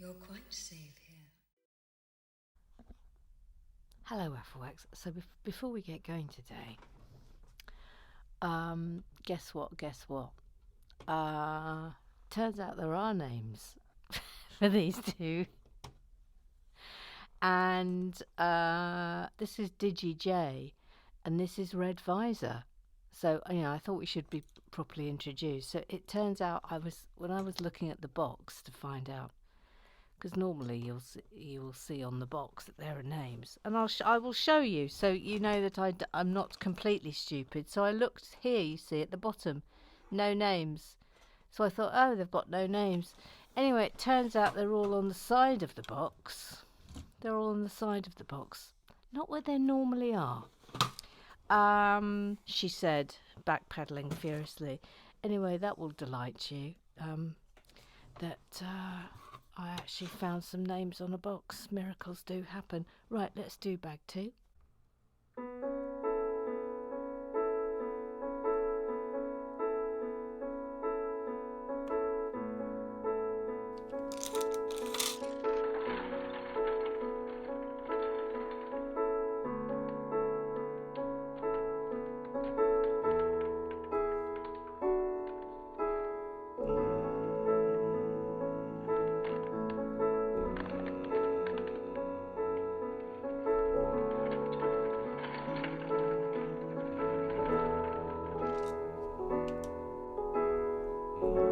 You're quite safe here. Hello, AFOLWACS. So before we get going today, guess what? Turns out there are names for these two, and this is DigiJ, and this is Red Visor. So I thought we should be properly introduced. So it turns out when I was looking at the box to find out, because normally you will see on the box that there are names, and I will show you so you know that I'm not completely stupid. So I looked here, you see at the bottom, no names. So I thought, oh, they've got no names. Anyway, it turns out they're all on the side of the box. They're all on the side of the box, not where they normally are. She said, backpedaling furiously. Anyway, that will delight you. That I actually found some names on a box. Miracles do happen. Right, let's do bag 2.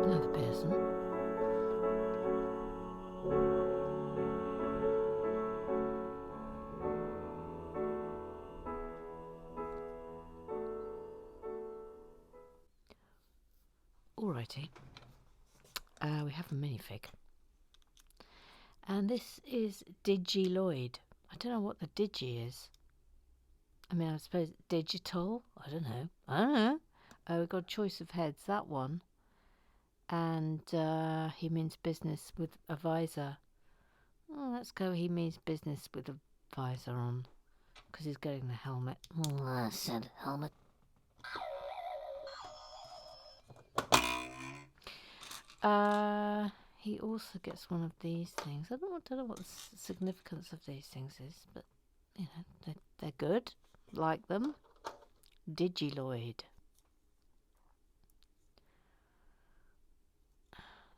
Another person. Alrighty. We have a minifig. And this is Digiloid. I don't know what the Digi is. I mean, I suppose digital. I don't know. We've got choice of heads, that one. And he means business with a visor. Oh, let's go. He means business with a visor on, because he's getting the helmet. Oh, I said helmet. He also gets one of these things. I don't know what the significance of these things is, but they're good. Like them. Digiloid.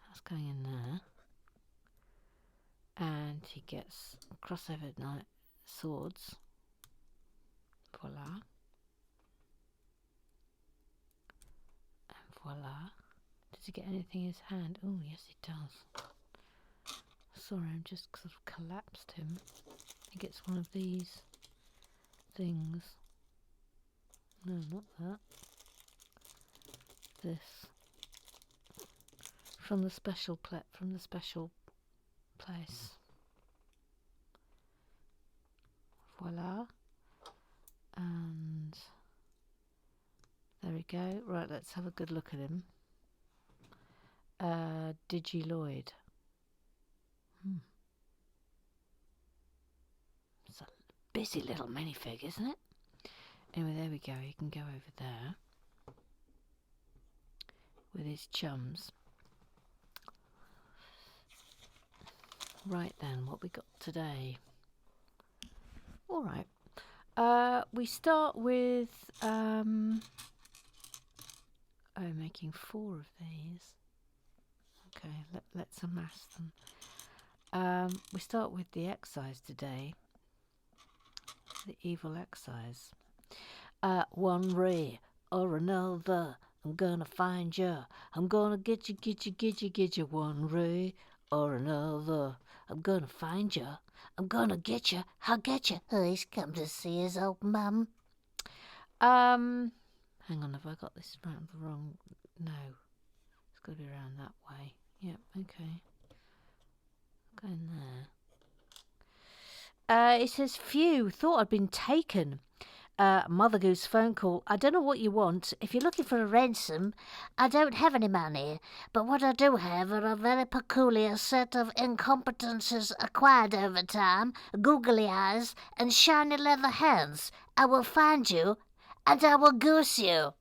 That's going in there. And he gets crossover knife swords. Voila. And voila. Does he get anything in his hand? Oh, yes, he does. Sorry, I'm just sort of collapsed him. He gets one of these things. No, not that. This. From the special place. Voila. And there we go. Right, let's have a good look at him. Digiloid. It's a busy little minifig, isn't it? Anyway, there we go. He can go over there with his chums. Right then, what we got today? Alright. We start with making 4 of these. Okay, let's amass them. We start with the excise today. The evil excise. One ray or another, I'm gonna find ya. I'm gonna get you. One ray or another, I'm gonna find ya. I'm gonna get ya. I'll get ya. He's come to see his old mum. Hang on, have I got this round the wrong? No, it's got to be around that way. Yep, okay. Go in there. It says, phew, thought I'd been taken. Mother Goose phone call. I don't know what you want. If you're looking for a ransom, I don't have any money. But what I do have are a very peculiar set of incompetences acquired over time, googly eyes, and shiny leather hands. I will find you, and I will goose you.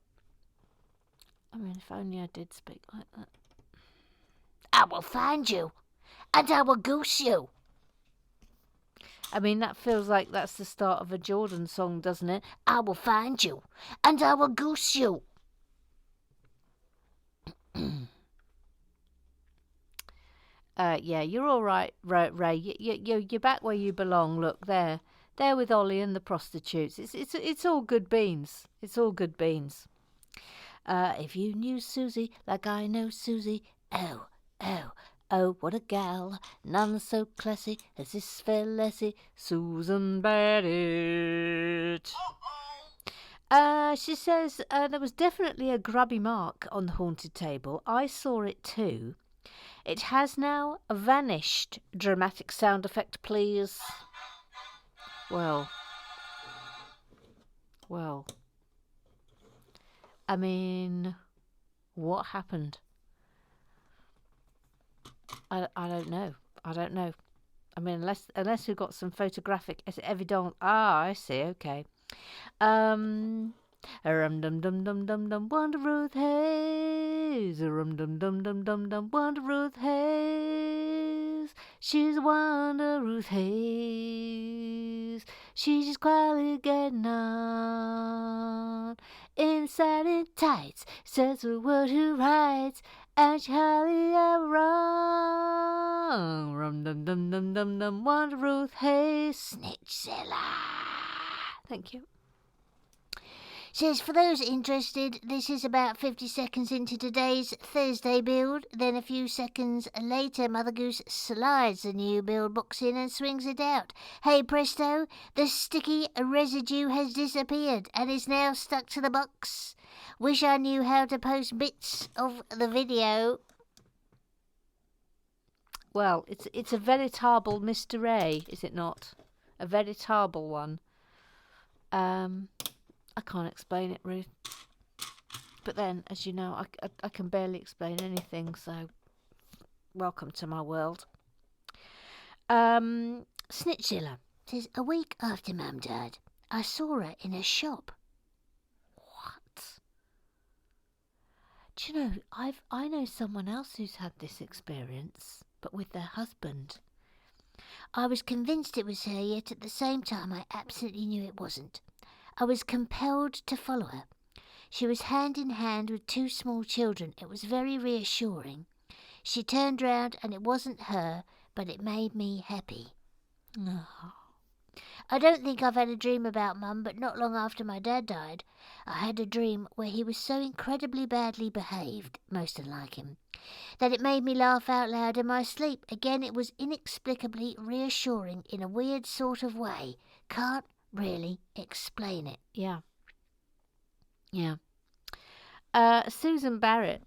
I mean, if only I did speak like that. I will find you, and I will goose you. I mean, that feels like that's the start of a Jordan song, doesn't it? I will find you, and I will goose you. Yeah, you're all right, Ray. You're back where you belong. Look, there with Ollie and the prostitutes. It's all good beans. It's all good beans. If you knew Susie like I know Susie, oh, oh, oh, what a gal, none so classy as this fair lassie, Susan Barrett. She says there was definitely a grubby mark on the haunted table. I saw it too. It has now vanished. Dramatic sound effect, please. Well. I mean, what happened? I don't know. I mean, unless we've got some photographic evidence. Ah, I see. Okay. Dum dum dum dum dum dum. Wonder Ruth Hayes. Dum dum dum dum dum dum. Wonder Ruth Hayes. She's Wonder Ruth Hayes. She's just quietly getting on. Inside in tights, says the word who writes, and she hardly ever wrong. Rum dum dum dum dum dum. Wonder Ruth Hayes. Snitchzilla. Thank you. Says, for those interested, this is about 50 seconds into today's Thursday build. Then a few seconds later, Mother Goose slides the new build box in and swings it out. Hey presto, the sticky residue has disappeared and is now stuck to the box. Wish I knew how to post bits of the video. Well, it's a veritable mystery, is it not? A veritable one. I can't explain it, Ruth. But then, as you know, I can barely explain anything, so welcome to my world. Snitchzilla says, a week after Mum died, I saw her in a shop. What? Do you know, I know someone else who's had this experience, but with their husband. I was convinced it was her, yet at the same time I absolutely knew it wasn't. I was compelled to follow her. She was hand in hand with two small children. It was very reassuring. She turned round and it wasn't her, but it made me happy. Oh. I don't think I've had a dream about Mum, but not long after my dad died, I had a dream where he was so incredibly badly behaved, most unlike him, that it made me laugh out loud in my sleep. Again, it was inexplicably reassuring in a weird sort of way. Can't really explain it. Yeah. Susan Barrett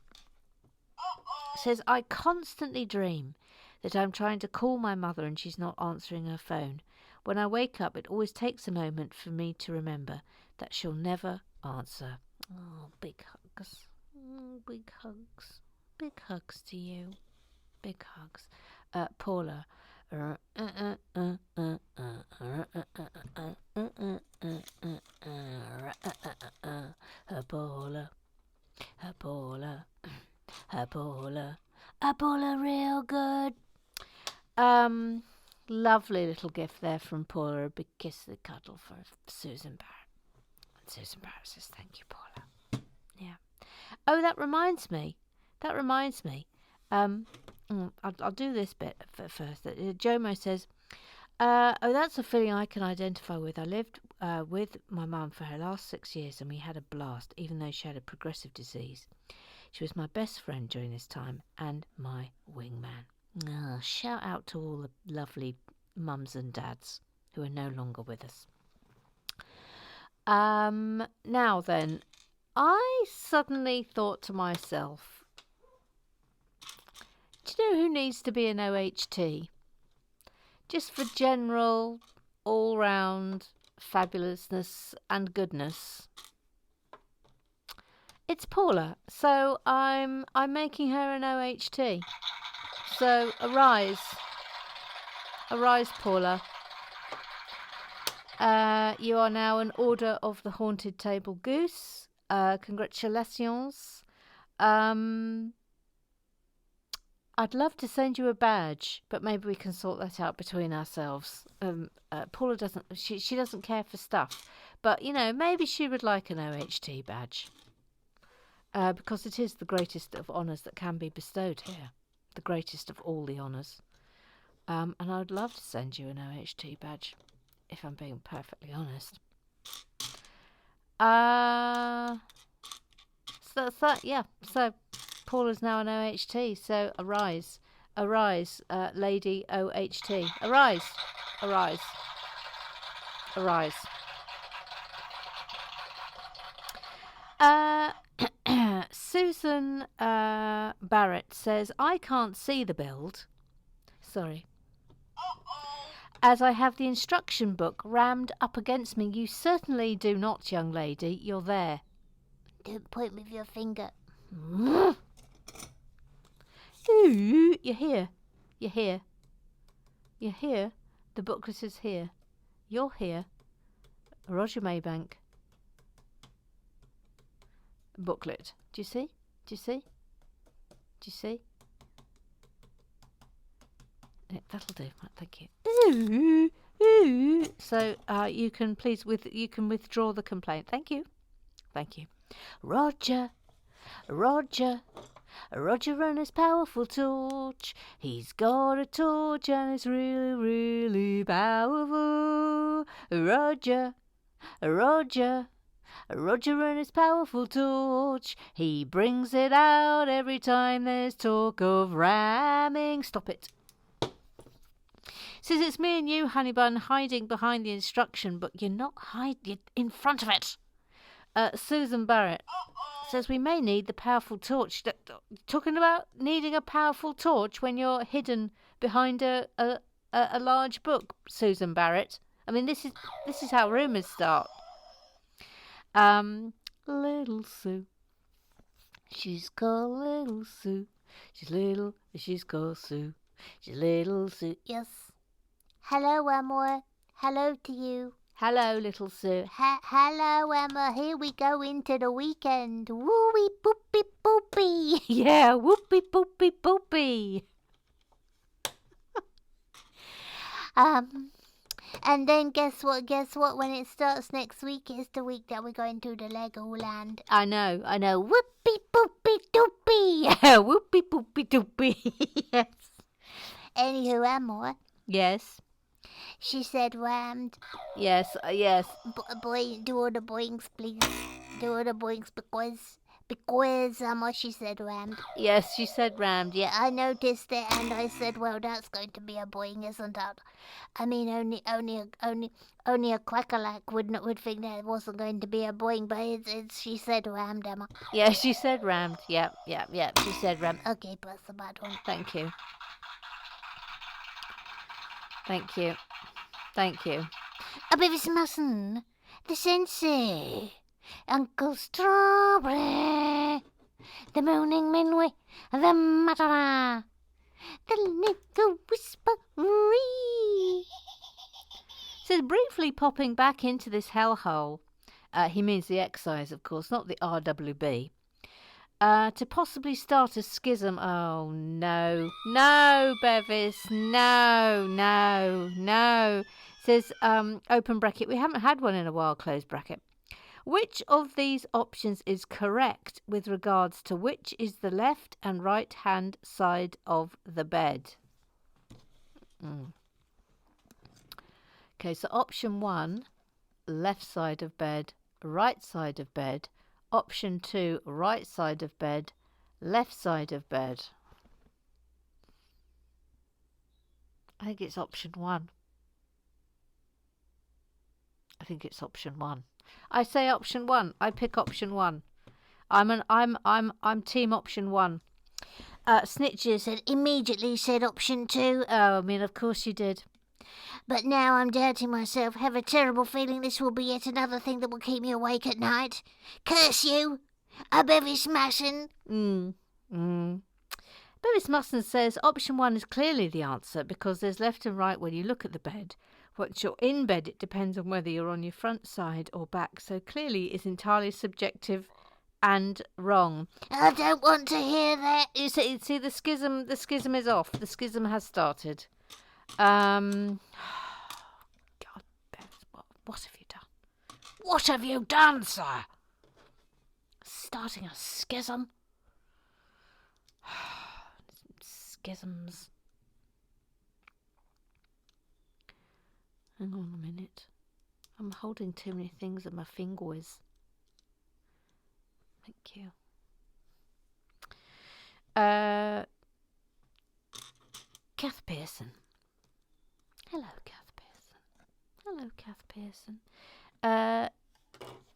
says, I constantly dream that I'm trying to call my mother and she's not answering her phone. When I wake up, it always takes a moment for me to remember that she'll never answer. Oh, big hugs. Big hugs. Big hugs to you. Big hugs. Paula. Paula, real good. Lovely little gift there from Paula. A big kiss of the cuddle for Susan Barrett. And Susan Barrett says, thank you, Paula. Yeah. Oh, that reminds me. I'll do this bit first. Jomo says, oh, that's a feeling I can identify with. I lived with my mum for her last 6 years and we had a blast, even though she had a progressive disease. She was my best friend during this time and my wingman. Oh, shout out to all the lovely mums and dads who are no longer with us. Now then, I suddenly thought to myself, do you know who needs to be an OHT? Just for general, all-round fabulousness and goodness. It's Paula, so I'm making her an OHT. So arise, Paula. You are now an Order of the Haunted Table Goose. Congratulations. I'd love to send you a badge, but maybe we can sort that out between ourselves. Paula doesn't. She doesn't care for stuff, but maybe she would like an OHT badge. Because it is the greatest of honours that can be bestowed here, the greatest of all the honours. And I'd love to send you an OHT badge, if I'm being perfectly honest. So that's that, yeah. So Paula's now an OHT, so arise, lady OHT. Arise, arise, arise. Susan Barrett says, I can't see the build. Sorry. As I have the instruction book rammed up against me. You certainly do not, young lady. You're there. Don't point with your finger. Ooh, you're here. You're here. You're here. The booklet is here. You're here. Roger Maybank. Booklet. Do you see? Do you see? Do you see? Yeah, that'll do. Right, thank you. Ooh, ooh. So you can withdraw the complaint. Thank you. Thank you. Roger and his powerful torch. He's got a torch and it's really, really powerful. Roger and his powerful torch. He brings it out every time there's talk of ramming. Stop it. Says it's me and you, Honeybun, hiding behind the instruction book. You're not hiding in front of it. Susan Barrett says we may need the powerful torch. Talking about needing a powerful torch when you're hidden behind a large book, Susan Barrett. I mean, this is how rumours start. Little Sue. She's called Little Sue. She's little, she's called Sue. She's Little Sue. Yes. Hello, Emma. Hello to you. Hello, Little Sue. Hello, Emma. Here we go into the weekend. Woo-wee boopy boopy. Yeah, whoopee boopy boopy. And then guess what? When it starts next week, it's the week that we're going to the Legoland. I know. Whoopie boopie doopie. Yeah, whoopee boopy doopy. Yes. Anywho, Emma. Yes. She said rammed. Yes, yes. Boy, do all the boings, please. Do all the boings because she said rammed. Yes, she said rammed. Yeah, I noticed it, and I said, well, that's going to be a boing, isn't it? I mean, only a quackerlack would think that it wasn't going to be a boing, but she said rammed, Emma. Yeah, she said rammed. Yep. She said rammed. Okay, press the button. Thank you. Thank you. Beavis Mustn't, the Sensei, Uncle Strawberry, the Moaning Minway, the Matara, the little Whispery. Says briefly popping back into this hellhole, he means the excise, of course, not the RWB, to possibly start a schism. Oh, no, Bevis, no. Says, open bracket, we haven't had one in a while, close bracket. Which of these options is correct with regards to which is the left and right hand side of the bed? Okay, so option 1, left side of bed, right side of bed. Option 2, right side of bed, left side of bed. I think it's option 1. I say option 1. I pick option 1. I'm team option 1. Snitcher said immediately said option 2. Oh, I mean, of course you did. But now I'm doubting myself. Have a terrible feeling this will be yet another thing that will keep me awake at night. Curse you! A Beavis Mustn't. Beavis Mustn't says option 1 is clearly the answer because there's left and right when you look at the bed. Once you're in bed, it depends on whether you're on your front side or back, so clearly it's entirely subjective and wrong. I don't want to hear that. You see the schism is off. The schism has started. God, Beth, what have you done? What have you done, sir? Starting a schism? Schisms. Hang on a minute. I'm holding too many things in my fingers. Thank you. Kath Pearson. Hello, Kath Pearson. Hello, Kath Pearson.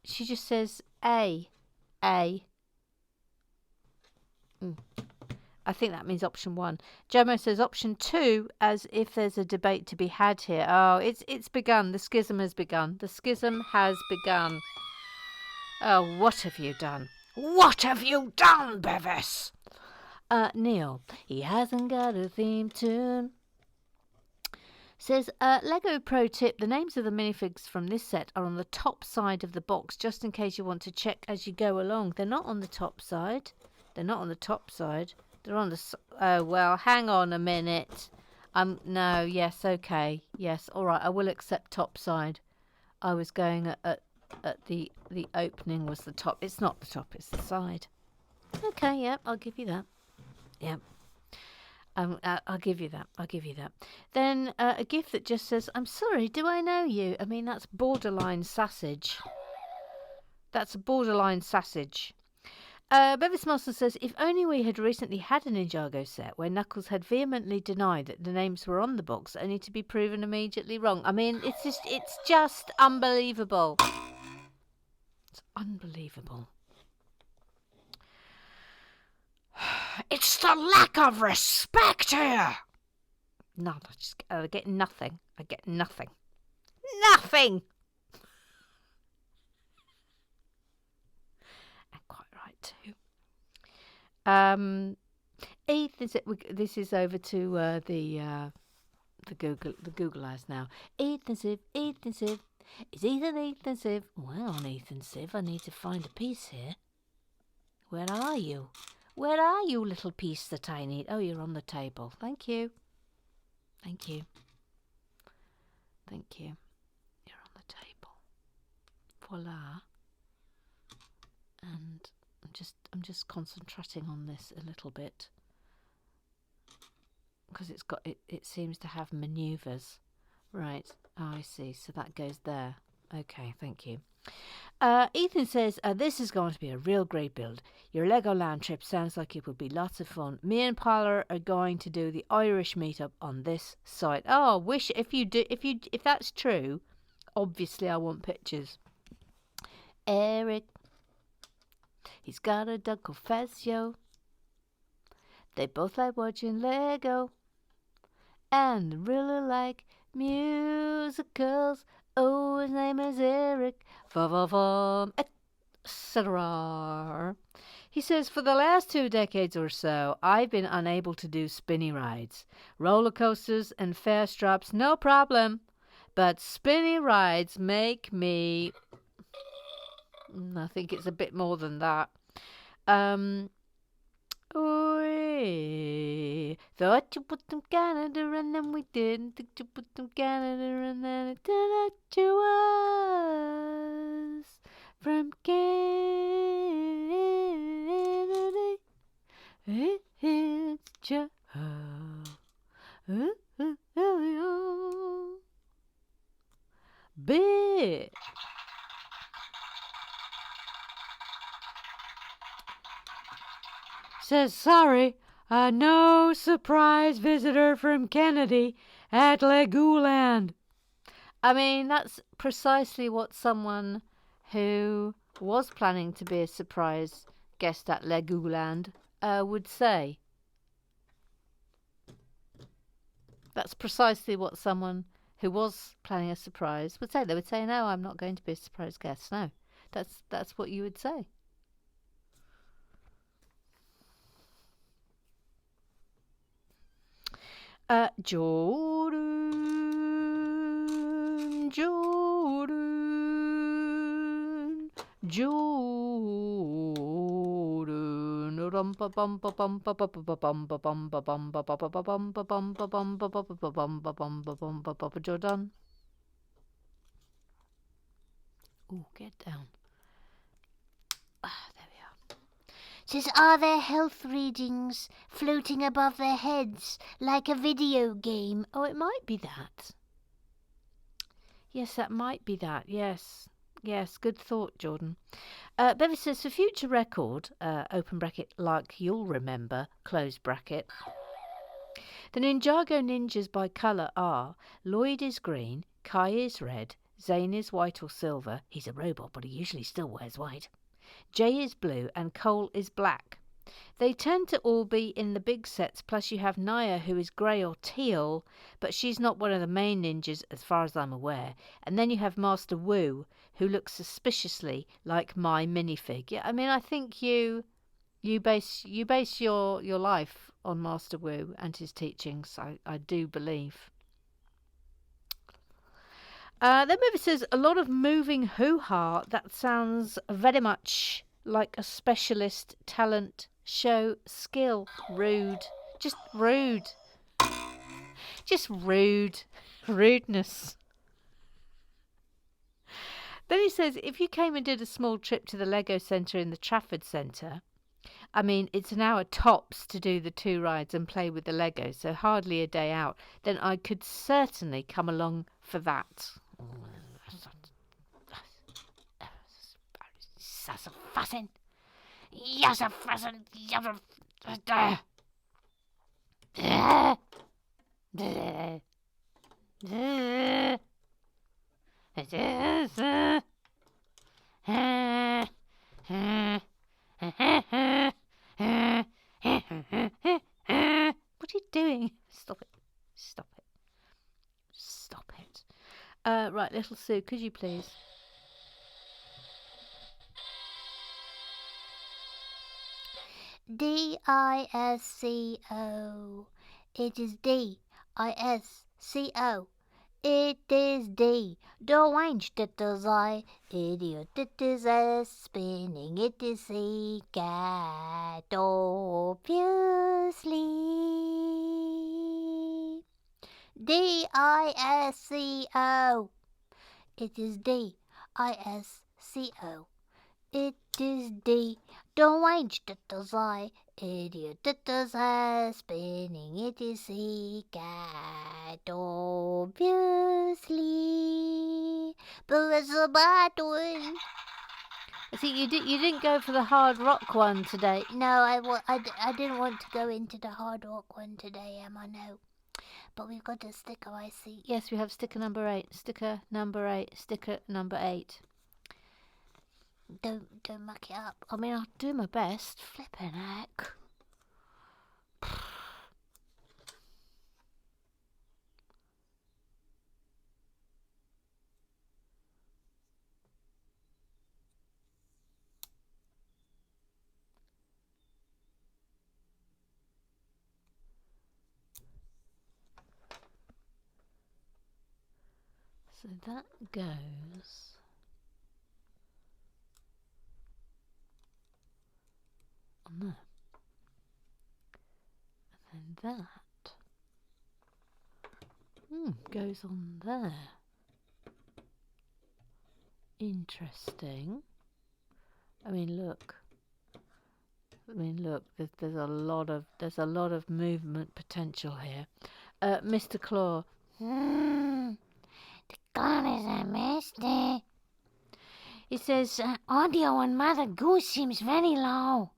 She just says A. I think that means option 1. Jomo says option 2, as if there's a debate to be had here. Oh, it's begun. The schism has begun. The schism has begun. Oh, what have you done? What have you done, Bevis? Neil, he hasn't got a theme tune. Says, Lego pro tip, the names of the minifigs from this set are on the top side of the box, just in case you want to check as you go along. They're not on the top side. They're on the... Oh, well, hang on a minute. No, yes, okay. Yes, all right, I will accept top side. I was going at the opening was the top. It's not the top, it's the side. Okay, yeah, I'll give you that. Yeah. I'll give you that. Then a gift that just says, I'm sorry, do I know you? I mean, that's borderline sausage. Bevis Monster says, if only we had recently had a Ninjago set where Knuckles had vehemently denied that the names were on the box, only to be proven immediately wrong. I mean, it's just unbelievable. It's unbelievable. It's the lack of respect here. No, I get nothing. Nothing. And quite right too. Ethan said, this is over to the Google eyes now. Ethan Siv. Is Ethan Siv? Well, on Ethan Siv, I need to find a piece here. Where are you? Where are you, little piece that I need? Oh, you're on the table. Thank you. You're on the table. Voila. And I'm just concentrating on this a little bit because it seems to have maneuvers. Right. Oh, I see. So that goes there. Okay, thank you. Ethan says, this is going to be a real great build. Your Legoland trip sounds like it would be lots of fun. Me and Paula are going to do the Irish meetup on this site. Oh, wish if that's true, obviously I want pictures. Eric, he's got a dog called Fazio. They both like watching Lego and really like musicals. Oh, his name is Eric, etc. He says, for the last 2 decades or so, I've been unable to do spinny rides. Roller coasters and fair straps, no problem. But spinny rides make me... I think it's a bit more than that. We thought you put them Canada and then we didn't think you put them Canada and then it turned out you was from Canada. It's just big. Says, sorry, no surprise visitor from Kennedy at Legoland. I mean, that's precisely what someone who was planning to be a surprise guest at Legoland would say. That's precisely what someone who was planning a surprise would say. They would say, no, I'm not going to be a surprise guest. No, that's what you would say. Jordan. Jordan ba bum ba bum ba ba ba bum ba bum ba bum ba ba ba bum ba bum ba bum ba ba ba bum ba bum ba bum ba ba Jordan. Oh, get down. Ah, there we are. Says, are there health readings floating above their heads like a video game? Oh, it might be that. Yes, that might be that. Yes. Yes, good thought, Jordan. Bevis says, for future record, open bracket, like you'll remember, close bracket. The Ninjago ninjas by colour are Lloyd is green, Kai is red, Zane is white or silver. He's a robot, but he usually still wears white. Jay is blue and Cole is black. They tend to all be in the big sets, plus you have Naya, who is grey or teal, but she's not one of the main ninjas as far as I'm aware. And then you have Master Wu, who looks suspiciously like my minifig. Yeah, I mean, I think you base your life on Master Wu and his teachings, I do believe. Then maybe says a lot of moving hoo-ha. That sounds very much like a specialist talent show skill. Rude. Just rude. Just rude. Rudeness. Then he says, if you came and did a small trip to the Lego Centre in the Trafford Centre, I mean, it's an hour tops to do the 2 rides and play with the Lego, so hardly a day out, then I could certainly come along for that. Fussing. Yes, a fussing. What are you doing? Stop it. Stop it. Stop it. Right, little Sue, could you please? D-I-S-C-O. It is D-I-S-C-O. It is D. Don't wange that does I. Idiot, it is S. Spinning, it is C. Cat, obviously. D-I-S-C-O. It is D-I-S-C-O. It is D. Don't wange that does I. Idiot, that does I. Spinning, it is C. Cat, obviously. But it's a bad one. I think you didn't go for the hard rock one today. No, I didn't want to go into the hard rock one today, Emma, no. But we've got a sticker, I see. Yes, we have sticker number 8. Sticker number 8. Sticker number 8. Don't muck it up. I mean, I'll do my best. Flippin' heck. So that goes on there. And then that goes on there. Interesting. I mean, look. There's a lot of movement potential here. Mr. Claw. The gun is a mistake. He says, Audio on Mother Goose seems very low.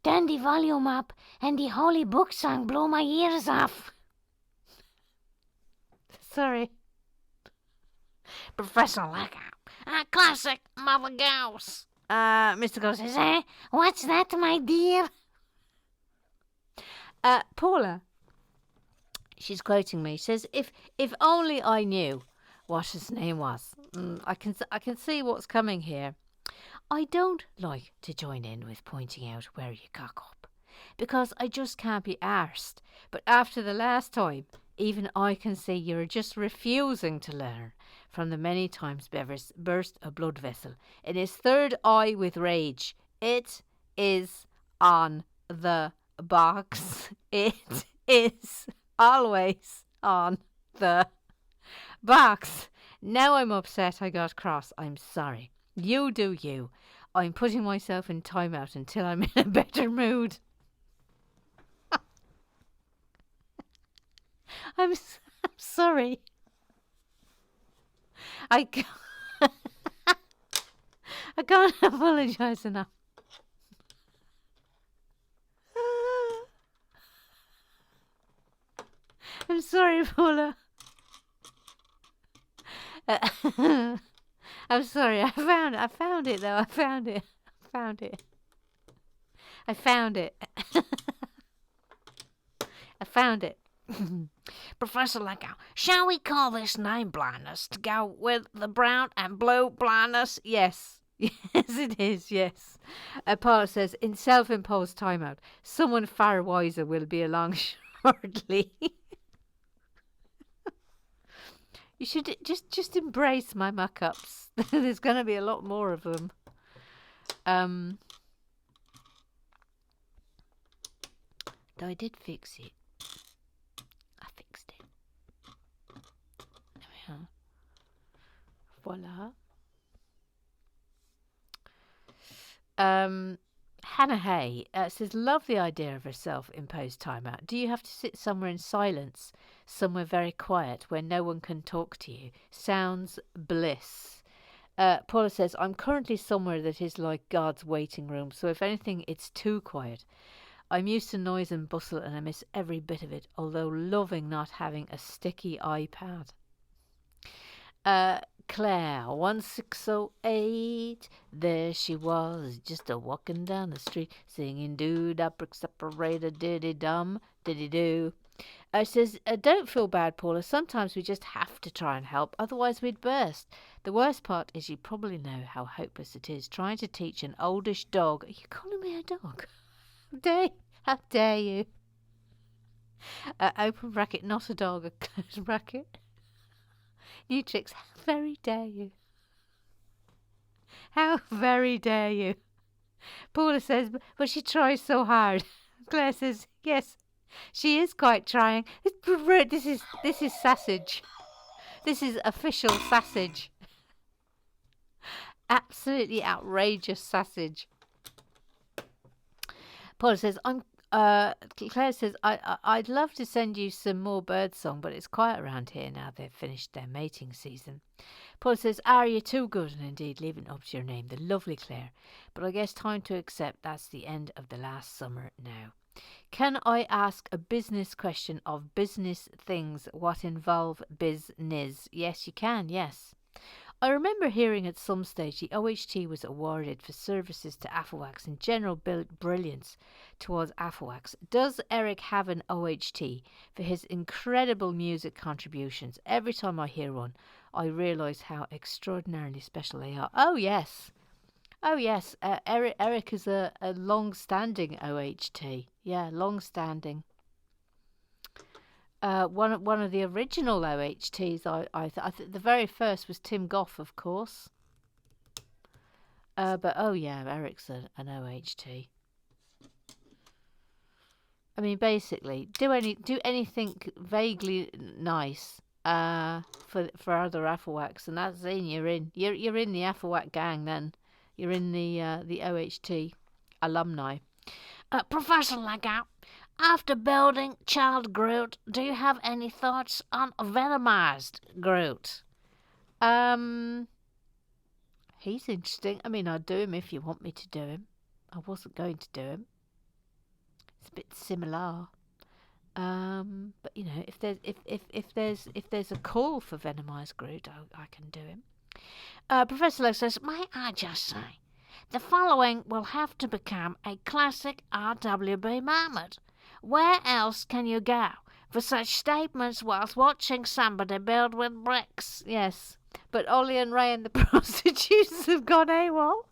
Turn the volume up and the holy book song blow my ears off. sorry. Professor Lego. A classic Mother Goose. Mr. Claw says, What's that, my dear? Paula, she's quoting me, says, if only I knew what his name was. I can see what's coming here. I don't like to join in with pointing out where you cock up, because I just can't be arsed. But after the last time, even I can see you're just refusing to learn from the many times Bevis burst a blood vessel in his third eye with rage. It is on the box. It is always on the box. Now I'm upset I got cross. I'm sorry. You do you. I'm putting myself in timeout until I'm in a better mood. I'm sorry. I can't, I can't apologise enough. I'm sorry, Paula. I'm sorry. I found it though. I found it. I found it. Professor Lego, shall we call this name blindness to go with the brown and blue blindness? Yes. Yes, it is, yes. Paula says, in self-imposed timeout, someone far wiser will be along shortly. You should just embrace my muck-ups. There's going to be a lot more of them. Though I did fix it. I fixed it. There we are. Voila. Hannah Hay says, love the idea of a self-imposed timeout. Do you have to sit somewhere in silence, somewhere very quiet, where no one can talk to you? Sounds bliss. Paula says, I'm currently somewhere that is like God's waiting room, so if anything, it's too quiet. I'm used to noise and bustle, and I miss every bit of it, although loving not having a sticky iPad. Claire, 1608, there she was, just a-walking down the street, singing do-da, brick separator, diddy-dum, diddy-do. Says, don't feel bad, Paula, sometimes we just have to try and help, otherwise we'd burst. The worst part is you probably know how hopeless it is, trying to teach an oldish dog. Are you calling me a dog? How dare you? Open bracket, not a dog, a close bracket. New tricks, how very dare you? How very dare you? Paula says, but she tries so hard. Claire says, yes, she is quite trying. This is sausage. This is official sausage. Absolutely outrageous sausage. Paula says, Claire says, I'd love to send you some more birdsong, but it's quiet around here now they've finished their mating season. Paul says, you're too good, and indeed leaving up to your name, the lovely Claire. But I guess time to accept that's the end of the last summer now. Can I ask a business question of business things what involve business? Yes, you can, yes. I remember hearing at some stage the OHT was awarded for services to AFOLWACS and general brilliance towards AFOLWACS. Does Eric have an OHT for his incredible music contributions? Every time I hear one, I realise how extraordinarily special they are. Oh, yes. Eric is a long-standing OHT. Yeah, long-standing. One of the original OHTs, I think the very first was Tim Goff, of course. But oh yeah, Eric's an OHT. I mean, basically, do anything vaguely nice for other AFOLWACs, and that's in. You're in the AFOLWAC gang. Then you're in the OHT alumni. Professor Lego, after building Child Groot, do you have any thoughts on venomized Groot? He's interesting. I mean, I'd do him if you want me to do him. I wasn't going to do him. It's a bit similar. But you know, if there's a call for venomized Groot, I can do him. Professor Lego says, may I just say, the following will have to become a classic RWB moment. Where else can you go for such statements whilst watching somebody build with bricks? Yes, but Ollie and Ray and the prostitutes have gone AWOL.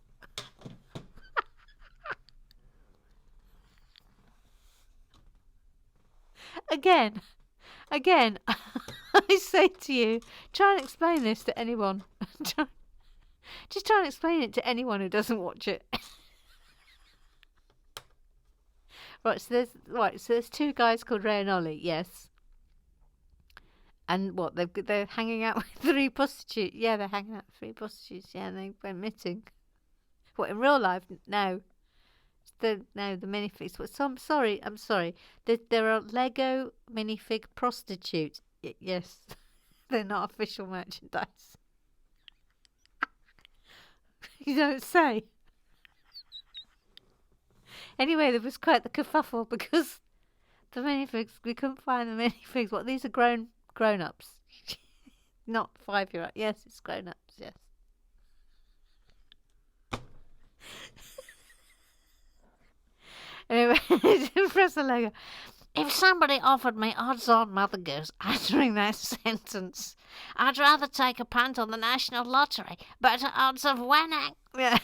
Again, I say to you, try and explain this to anyone. Just try and explain it to anyone who doesn't watch it. Right, so there's two guys called Ray and Ollie, yes. And what, they're hanging out with three prostitutes. Yeah, they're hanging out with three prostitutes, yeah, and they went missing. What, in real life? No. The minifigs. So I'm sorry. There are Lego minifig prostitutes. Yes, they're not official merchandise. You don't say. Anyway, there was quite the kerfuffle because the minifigs, we couldn't find the minifigs. What, these are grown-ups, not 5-year-old. Yes, it's grown-ups. Yes. Anyway, Professor Lego. If somebody offered me odds-on Mother Goose uttering that sentence, I'd rather take a punt on the national lottery. Better odds of winning. Yeah.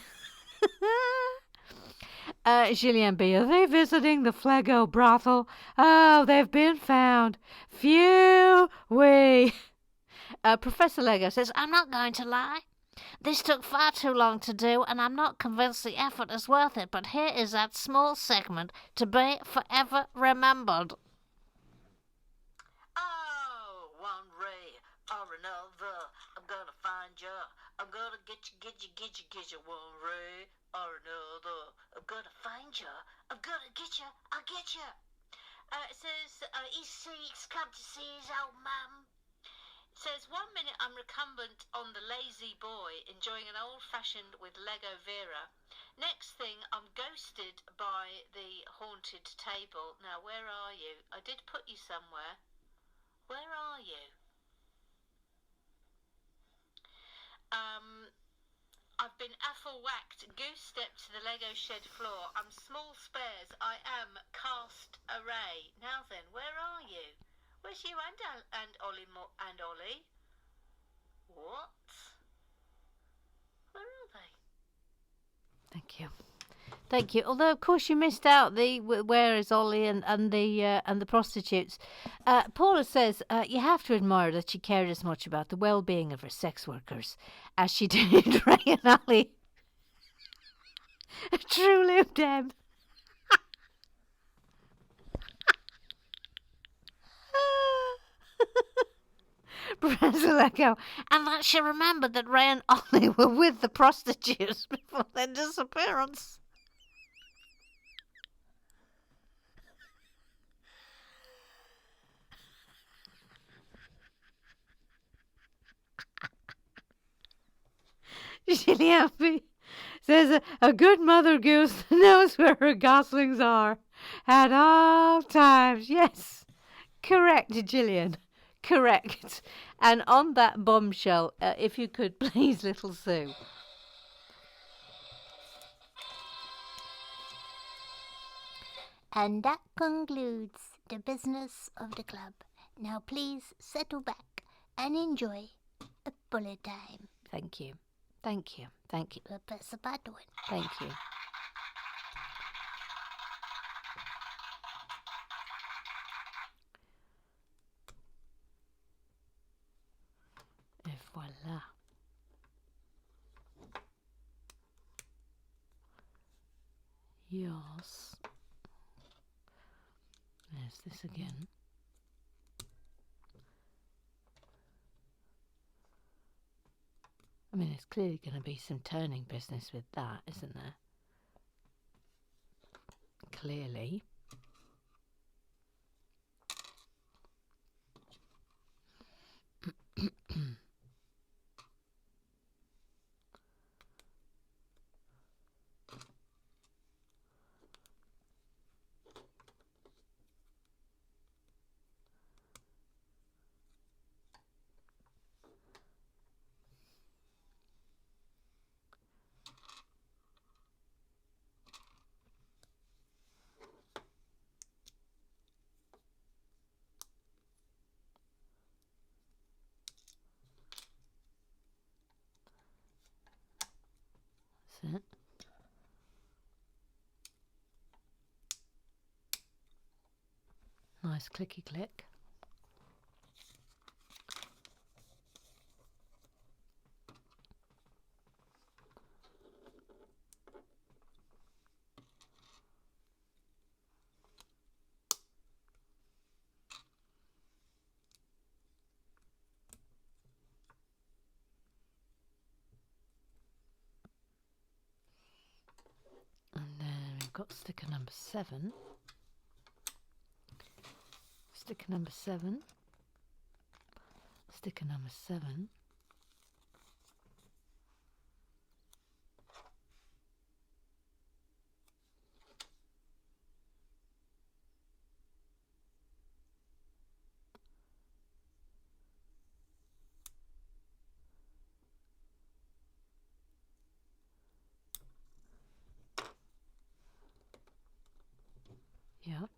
Gillian B. Are they visiting the Flego brothel? Oh, they've been found. Phew wee. Professor Lego says, I'm not going to lie. This took far too long to do, and I'm not convinced the effort is worth it, but here is that small segment to be forever remembered. Oh, one ray or another, I'm gonna find you. I'm gonna get you, one ray or another. I'm gonna find you. I'm gonna get you. I'll get you. It says, he seeks, come to see his old mum. It says, 1 minute I'm recumbent on the lazy boy, enjoying an old-fashioned with Lego Vera. Next thing, I'm ghosted by the haunted table. Now, where are you? I did put you somewhere. Where are you? I've been AFOLWACSed, goose-stepped to the Lego shed floor. I'm small spares. I am cast array. Now then, where are you? Where's you and Ollie and Ollie? What? Where are they? Thank you. Although, of course, you missed out the where is Ollie and the prostitutes. Paula says you have to admire that she cared as much about the well-being of her sex workers as she did Ray and Ollie. A true Lib Dem. Professor Lego, and that she remembered that Ray and Ollie were with the prostitutes before their disappearance. Gillian says a good mother goose knows where her goslings are at all times. Yes, correct, Gillian. Correct. And on that bombshell, if you could please, little Sue. And that concludes the business of the club. Now please settle back and enjoy a bullet time. Thank you. Professor Baldwin. Thank you. Et voilà. Yes. There's this again. I mean, there's clearly going to be some turning business with that, isn't there? Clearly. That's it. Nice clicky click. I've got sticker number 7. Sticker number 7. Sticker number 7. Yep.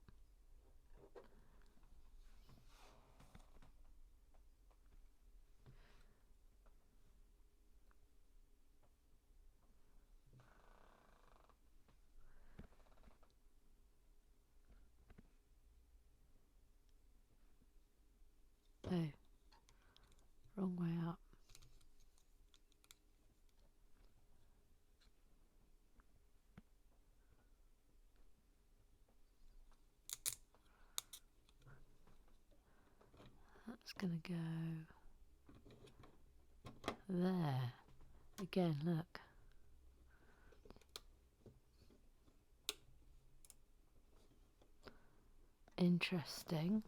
Oh, wrong way up. That's going to go there. Again, look. Interesting.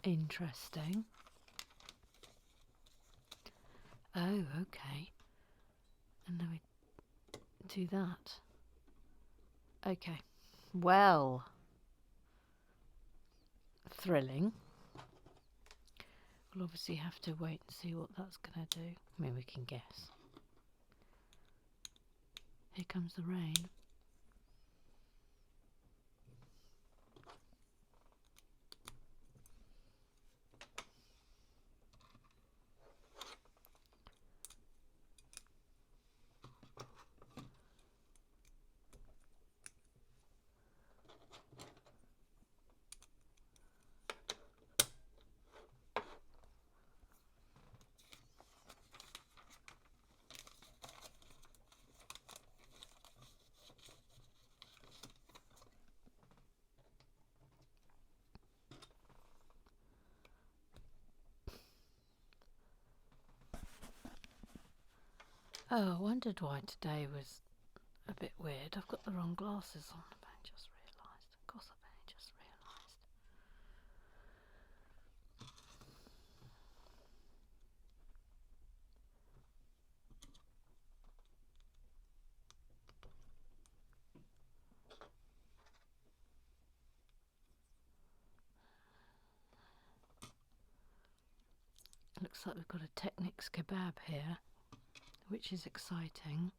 Interesting. Oh, okay. And then we do that. Okay. Well, thrilling. We'll obviously have to wait and see what that's going to do. I mean, we can guess. Here comes the rain. Oh, I wondered why today was a bit weird. I've got the wrong glasses on. I've only just realised. Of course, I've only just realised. Looks like we've got a Technics kebab here, which is exciting.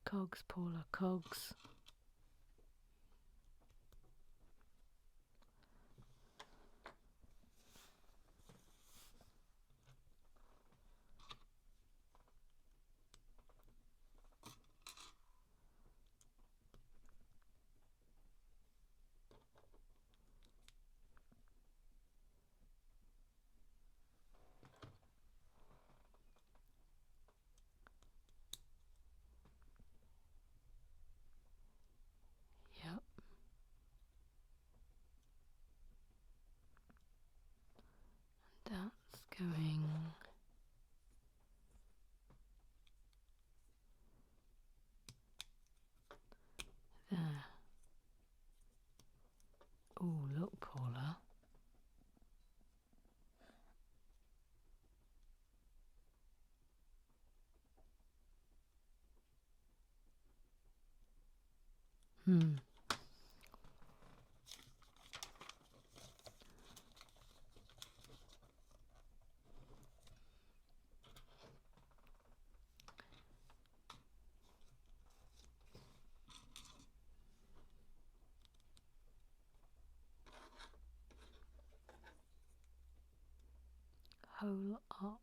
Cogs, Paula, cogs. Yep. That's going there. Oh, look, Paula. Hole up.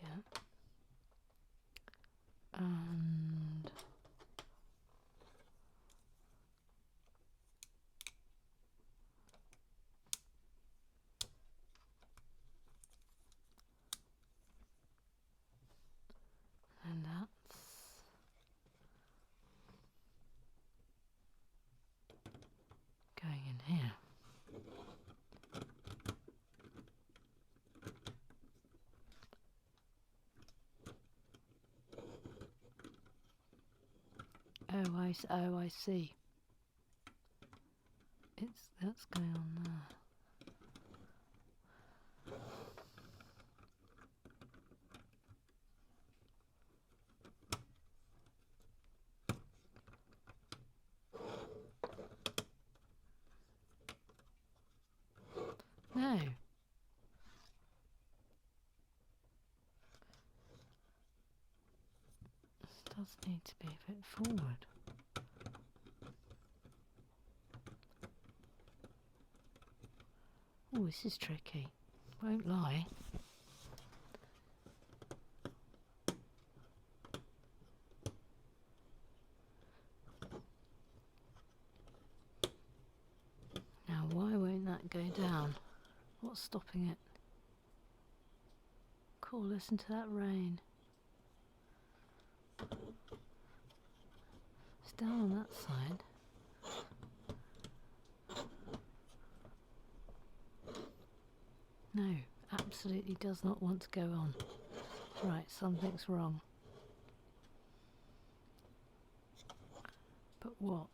Yeah. And Oh, I see. That's going on there. No. This does need to be a bit forward. Oh, this is tricky. Won't lie. Now, why won't that go down? What's stopping it? Cool, listen to that rain. It's down on that side. No, absolutely does not want to go on. Right, something's wrong. But what?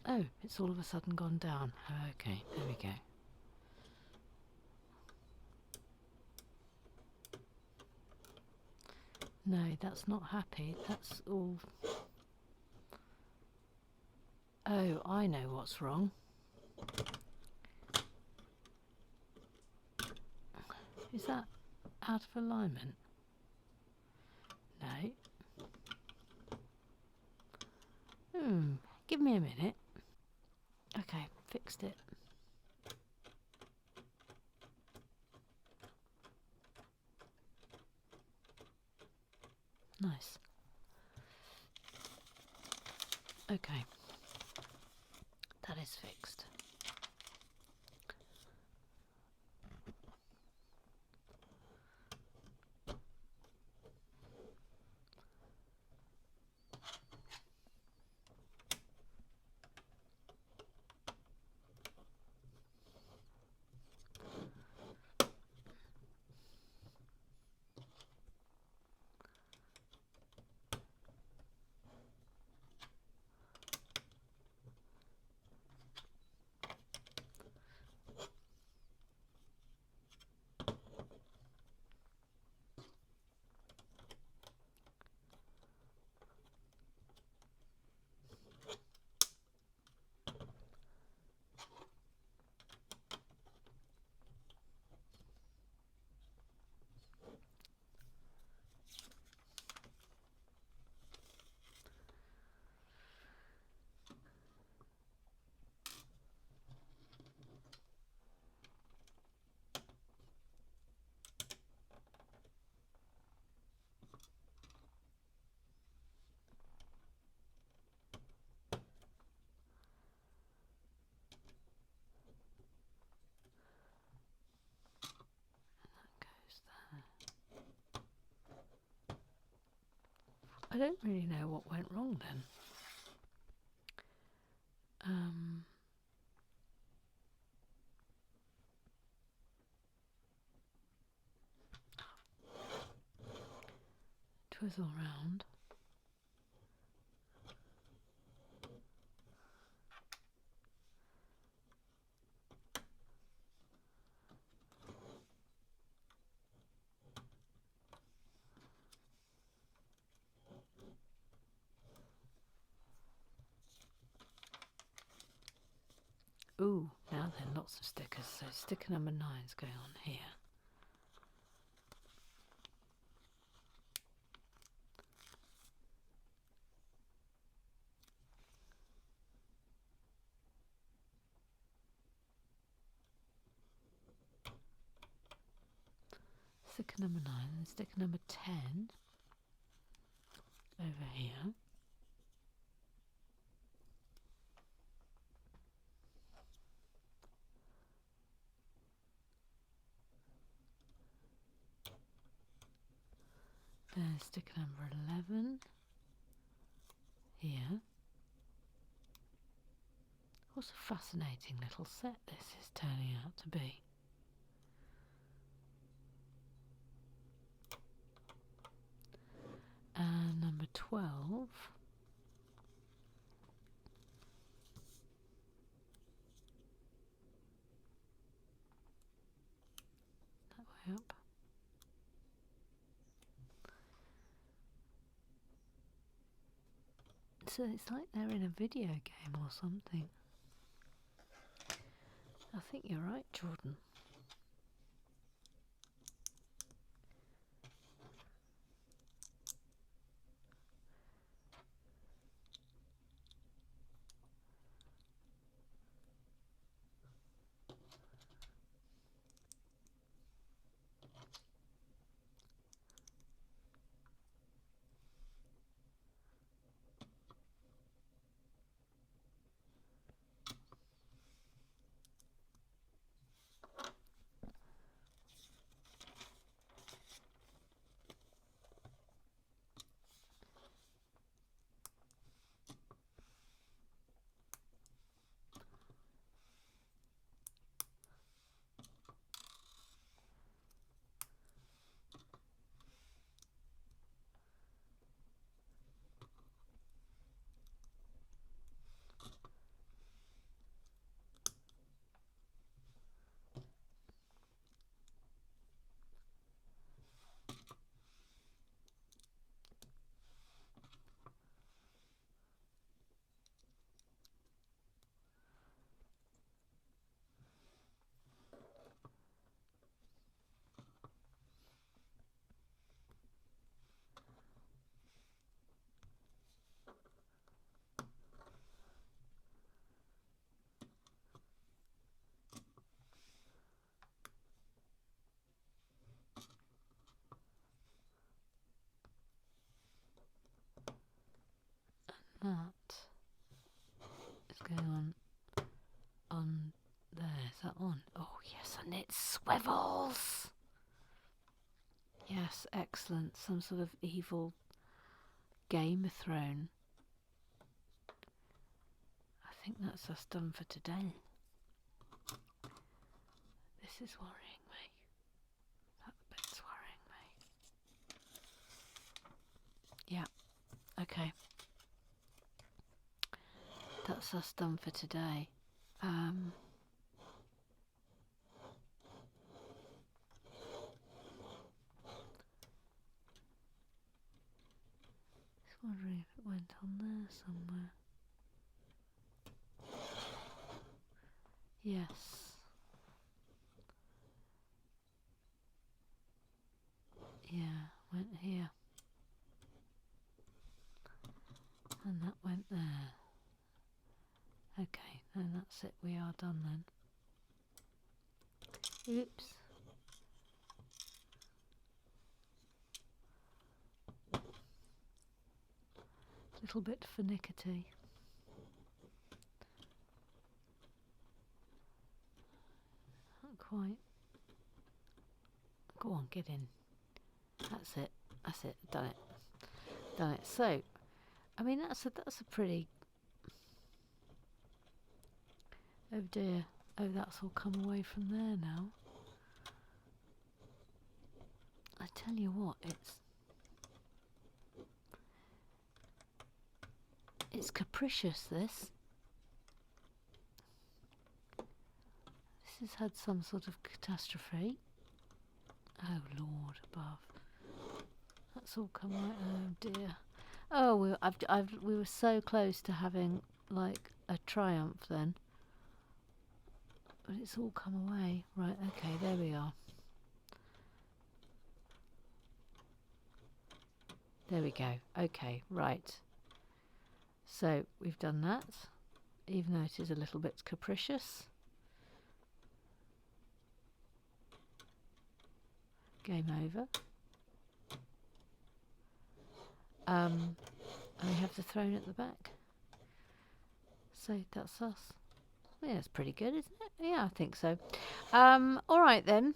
Oh, it's all of a sudden gone down. Oh, okay, there we go. No, that's not happy. That's all... Oh, I know what's wrong. Is that out of alignment? No. Give me a minute. Okay, fixed it. Nice. Okay. That is fixed. I don't really know what went wrong then. Twizzle round. Ooh, now then, lots of stickers. So sticker number 9's going on here. Sticker number 9 and sticker number 10 over here. There's sticker number 11 here. What a fascinating little set this is turning out to be. And number 12. That way up. So it's like they're in a video game or something. I think you're right, Jordan. That is going on there. Is that on? Oh yes, and it swivels. Yes, excellent. Some sort of evil game thrown. I think that's us done for today. This is worrying me. That bit's worrying me. Yeah, okay. That's us done for today. Just wondering if it went on there somewhere. Yes. Yeah, went here. And that went there. Okay, then that's it. We are done then. Oops. Little bit finickety. Not quite. Go on, get in. That's it. That's it. Done it. Done it. So, I mean, that's a pretty. Oh dear. Oh, that's all come away from there now. I tell you what, it's capricious, this. This has had some sort of catastrophe. Oh Lord above. That's all come right. Oh dear. Oh, we were so close to having like a triumph then. But it's all come away. Right, okay, there we are. There we go. Okay, right. So we've done that, even though it is a little bit capricious. Game over. And we have the throne at the back. So that's us. Yeah, that's pretty good, isn't it? Yeah, I think so. All right then.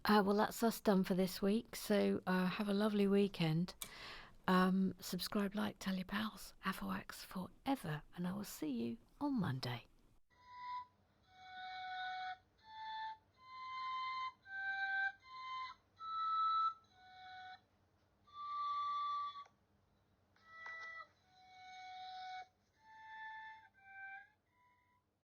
Well, that's us done for this week. So have a lovely weekend. Subscribe, like, tell your pals. AFOLWACS forever. And I will see you on Monday.